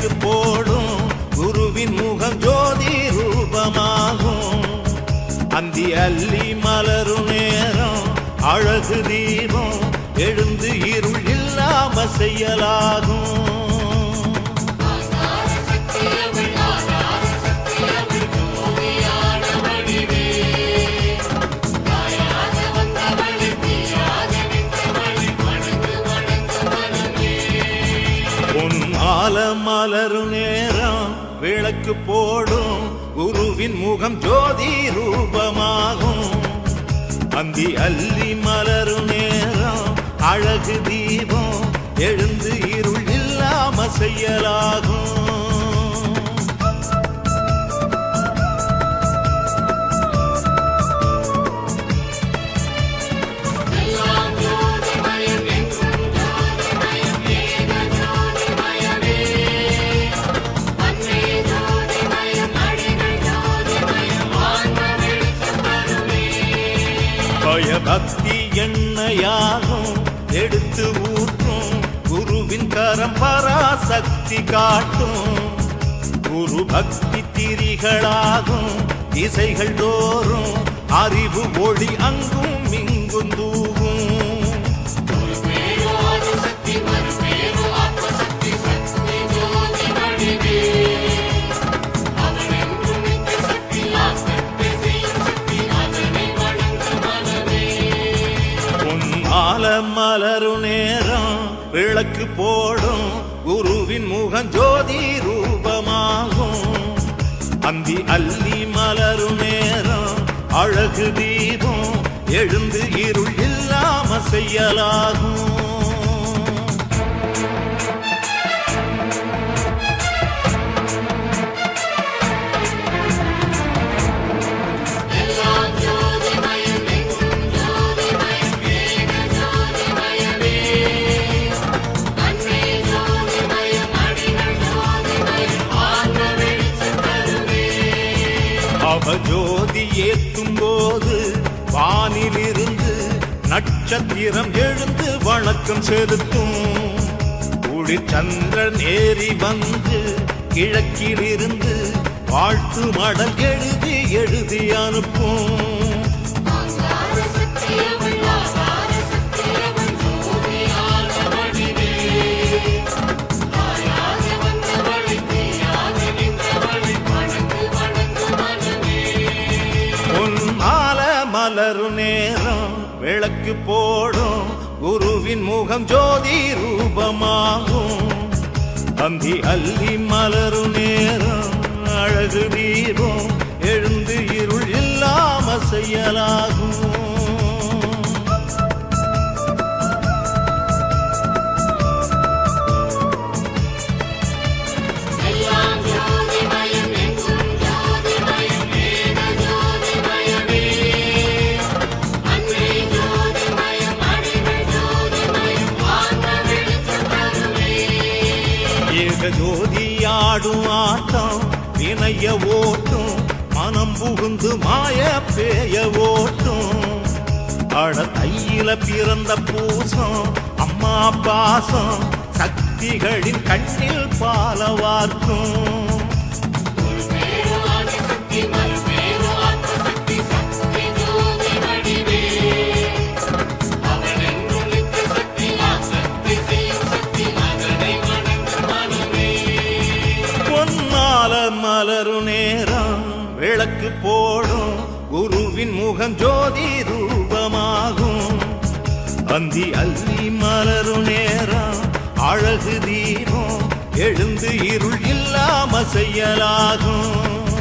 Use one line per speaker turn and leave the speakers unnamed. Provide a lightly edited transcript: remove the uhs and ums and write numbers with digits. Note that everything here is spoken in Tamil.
விளக்கு போடும் குருவின் முகம் ஜோதி ரூபமாகும். அந்தி அல்லி மலரும் நேரம் அழகு தீபம் எழுந்து இருள் இல்லாம செய்யலாகும். மலரும் நேரம் விளக்கு போடும் குருவின் முகம் ஜோதி ரூபமாகும். அந்தி அல்லி மலரும் நேரம் அழகு தீபம் எழுந்து இருள் இல்லாம செய்யலாகும். பக்தி எண்ணெயாகும் எடுத்து ஊற்றும் குருவின் கரம் பராசக்தி காட்டும். குரு பக்தி திரிகளாகும் திசைகள் தோறும் அறிவு ஒளி அங்கும் இங்கும் தூவும். மலரும் நேரம் விளக்கு போடும் குருவின் முகம் ஜோதி ரூபமாகும். அந்தி அல்லி மலரும் நேரம் அழகு தீபம் எழுந்து இருள் இல்லாம செய்யலாகும். ஜோதி ஏற்றும் போது வானிலிருந்து நட்சத்திரம் எழுந்து வணக்கம் செலுத்தும். குளிர் சந்திரன் ஏறி வந்து கிழக்கிலிருந்து வாழ்த்து மடல் எழுதி எழுதி அனுப்பும். மலரும் நேரம் விளக்கு போடும் குருவின் முகம் ஜோதி ரூபமாகும். அந்தி அல்லி மலரும் நேரம் அழகு தீபம் எழுந்து இருள் இல்லாம செய்யலாகும். ஜோதியாடும் ஆட்டம் வினைய ஓட்டும் மனம் புகுந்து மாய பேய ஓட்டும். அட தையில பிறந்த பூசம் அம்மா பாசம் சக்திகளின் கண்ணில் பால வார்க்கும். மலரும் நேரம் விளக்கு போடும் குருவின் முகம் ஜோதி ரூபமாகும். அந்தி அல்லி மலரும் நேரம் அழகு தீபம் எழுந்து இருள் இல்லாம செய்யலாகும்.